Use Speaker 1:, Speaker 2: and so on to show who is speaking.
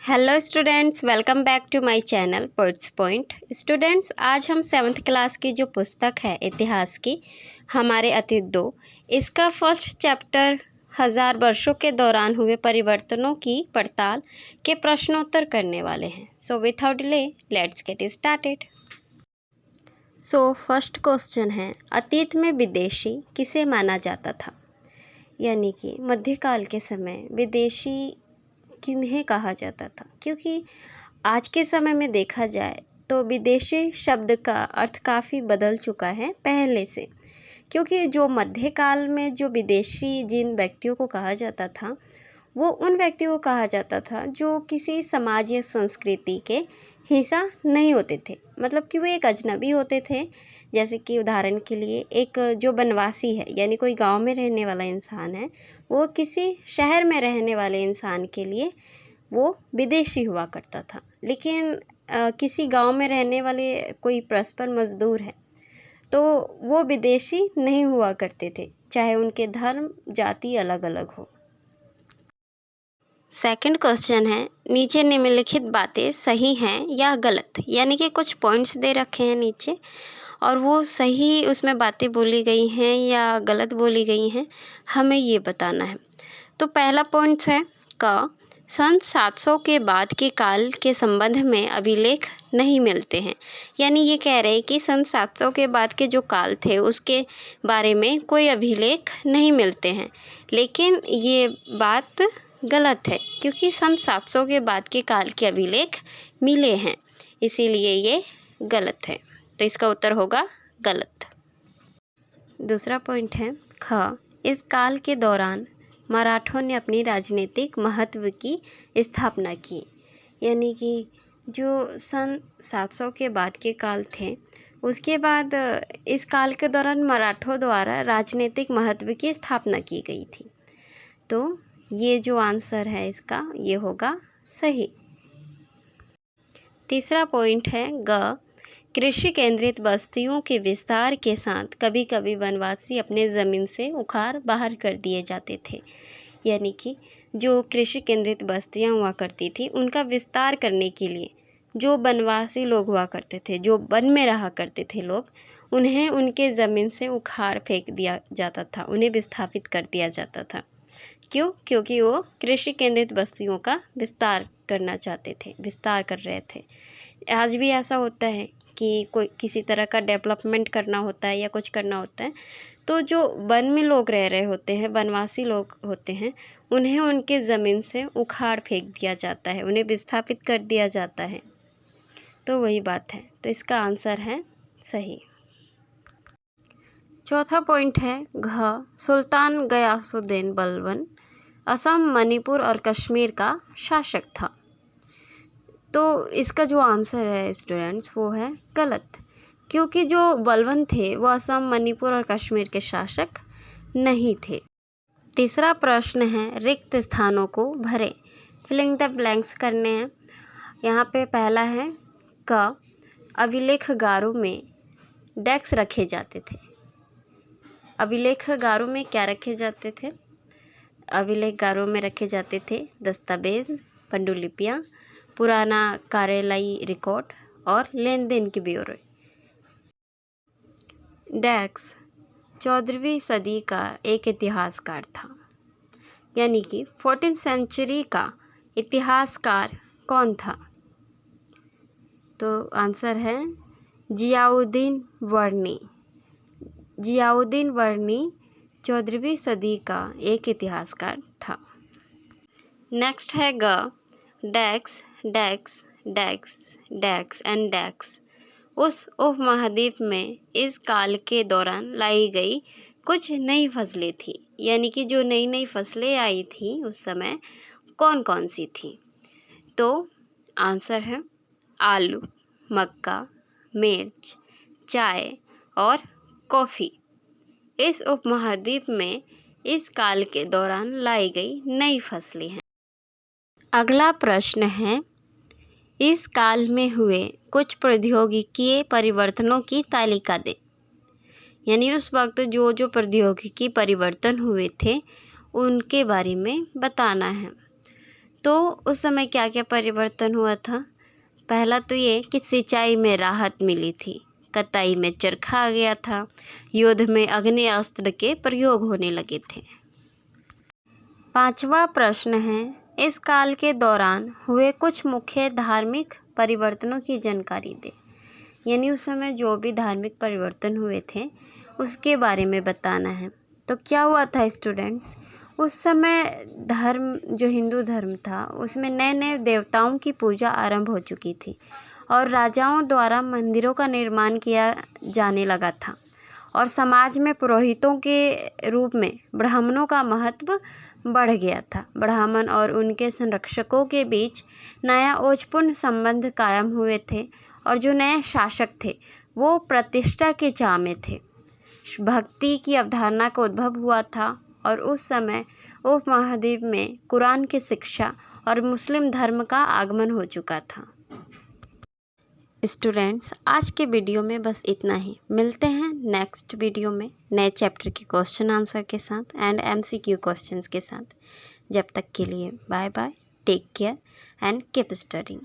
Speaker 1: Hello students, welcome back to my channel poets point. Students, आज हम 7th class की जो पुस्तक है इतिहास की हमारे अतीत 2, इसका फर्स्ट चैप्टर 1000 वर्षों के दौरान हुए परिवर्तनों की पड़ताल के प्रश्नोत्तर करने वाले हैं। सो without delay let's get started. So first question है, अतीत में विदेशी किसे माना जाता था? यानी कि मध्यकाल के समय विदेशी किन्हें कहा जाता था? क्योंकि आज के समय में देखा जाए तो विदेशी शब्द का अर्थ काफ़ी बदल चुका है पहले से। क्योंकि जो मध्यकाल में जो विदेशी जिन व्यक्तियों को कहा जाता था वो उन व्यक्तियों को कहा जाता था जो किसी समाज या संस्कृति के हिस्सा नहीं होते थे, मतलब कि वो एक अजनबी होते थे। जैसे कि उदाहरण के लिए एक जो बनवासी है यानी कोई गांव में रहने वाला इंसान है, वो किसी शहर में रहने वाले इंसान के लिए वो विदेशी हुआ करता था। लेकिन किसी गांव में रहने वाले कोई परस्पर मजदूर है तो वो विदेशी नहीं हुआ करते थे, चाहे उनके धर्म जाति अलग अलग हो। सेकंड क्वेश्चन है, नीचे निम्नलिखित बातें सही हैं या गलत? यानी कि कुछ पॉइंट्स दे रखे हैं नीचे और वो सही उसमें बातें बोली गई हैं या गलत बोली गई हैं, हमें ये बताना है। तो पहला पॉइंट्स है क, सन 700 के बाद के काल के संबंध में अभिलेख नहीं मिलते हैं। यानी ये कह रहे हैं कि सन 700 के बाद के जो काल थे उसके बारे में कोई अभिलेख नहीं मिलते हैं। लेकिन ये बात गलत है क्योंकि सन 700 के बाद के काल के अभिलेख मिले हैं, इसीलिए ये गलत है। तो इसका उत्तर होगा गलत। दूसरा पॉइंट है ख, इस काल के दौरान मराठों ने अपनी राजनीतिक महत्व की स्थापना की। यानी कि जो सन 700 के बाद के काल थे उसके बाद इस काल के दौरान मराठों द्वारा राजनीतिक महत्व की स्थापना की गई थी। तो ये जो आंसर है इसका ये होगा सही। तीसरा पॉइंट है ग, कृषि केंद्रित बस्तियों के विस्तार के साथ कभी कभी वनवासी अपने ज़मीन से उखाड़ बाहर कर दिए जाते थे। यानी कि जो कृषि केंद्रित बस्तियां हुआ करती थी उनका विस्तार करने के लिए जो वनवासी लोग हुआ करते थे, जो वन में रहा करते थे लोग, उन्हें उनके ज़मीन से उखाड़ फेंक दिया जाता था, उन्हें विस्थापित कर दिया जाता था। क्यों? क्योंकि वो कृषि केंद्रित बस्तियों का विस्तार करना चाहते थे, विस्तार कर रहे थे। आज भी ऐसा होता है कि कोई किसी तरह का डेवलपमेंट करना होता है या कुछ करना होता है तो जो वन में लोग रह रहे होते हैं, वनवासी लोग होते हैं, उन्हें उनके ज़मीन से उखाड़ फेंक दिया जाता है, उन्हें विस्थापित कर दिया जाता है। तो वही बात है, तो इसका आंसर है सही। चौथा पॉइंट है घ, सुल्तान गयासुद्दीन बलबन असम, मणिपुर और कश्मीर का शासक था। तो इसका जो आंसर है स्टूडेंट्स वो है गलत, क्योंकि जो बलबन थे वो असम, मणिपुर और कश्मीर के शासक नहीं थे। तीसरा प्रश्न है, रिक्त स्थानों को भरें। फिलिंग द ब्लैंक्स करने हैं। यहाँ पे पहला है क, अभिलेखगारों में डेस्क रखे जाते थे। अभिलेखगारों में क्या रखे जाते थे? अभिलेखगारों में रखे जाते थे दस्तावेज, पांडुलिपियाँ, पुराना कार्यालयी रिकॉर्ड और लेन देन के ब्यौरे। डेक्स 14वीं सदी का एक इतिहासकार था। यानी कि 14th सेंचुरी का इतिहासकार कौन था? तो आंसर है जियाउद्दीन वर्नी। जियाउद्दीन वर्नी 14वीं सदी का एक इतिहासकार था। नेक्स्ट है ग, डेक्स डेक्स डेक्स डेक्स एंड डेक्स उस उपमहाद्वीप में इस काल के दौरान लाई गई कुछ नई फसलें थी। यानी कि जो नई नई फसलें आई थी उस समय कौन कौन सी थी? तो आंसर है आलू, मक्का, मिर्च, चाय और कॉफ़ी। इस उपमहाद्वीप में इस काल के दौरान लाई गई नई फसलें हैं। अगला प्रश्न है, इस काल में हुए कुछ प्रौद्योगिकीय परिवर्तनों की तालिका दें। यानी उस वक्त जो जो प्रौद्योगिकी परिवर्तन हुए थे उनके बारे में बताना है। तो उस समय क्या क्या परिवर्तन हुआ था? पहला तो ये कि सिंचाई में राहत मिली थी, कताई में चरखा आ गया था, युद्ध में अग्नेयास्त्र के प्रयोग होने लगे थे। 5वां प्रश्न है, इस काल के दौरान हुए कुछ मुख्य धार्मिक परिवर्तनों की जानकारी दे। यानी उस समय जो भी धार्मिक परिवर्तन हुए थे उसके बारे में बताना है। तो क्या हुआ था स्टूडेंट्स, उस समय धर्म जो हिंदू धर्म था उसमें नए नए देवताओं की पूजा आरंभ हो चुकी थी और राजाओं द्वारा मंदिरों का निर्माण किया जाने लगा था और समाज में पुरोहितों के रूप में ब्राह्मणों का महत्व बढ़ गया था। ब्राह्मण और उनके संरक्षकों के बीच नया ओजपूर्ण संबंध कायम हुए थे और जो नए शासक थे वो प्रतिष्ठा के चाह में थे। भक्ति की अवधारणा का उद्भव हुआ था और उस समय उपमहाद्वीप में कुरान की शिक्षा और मुस्लिम धर्म का आगमन हो चुका था। स्टूडेंट्स, आज के वीडियो में बस इतना ही। मिलते हैं नेक्स्ट वीडियो में नए चैप्टर के क्वेश्चन आंसर के साथ एंड MCQ क्वेश्चंस के साथ। जब तक के लिए bye bye, take care and keep studying.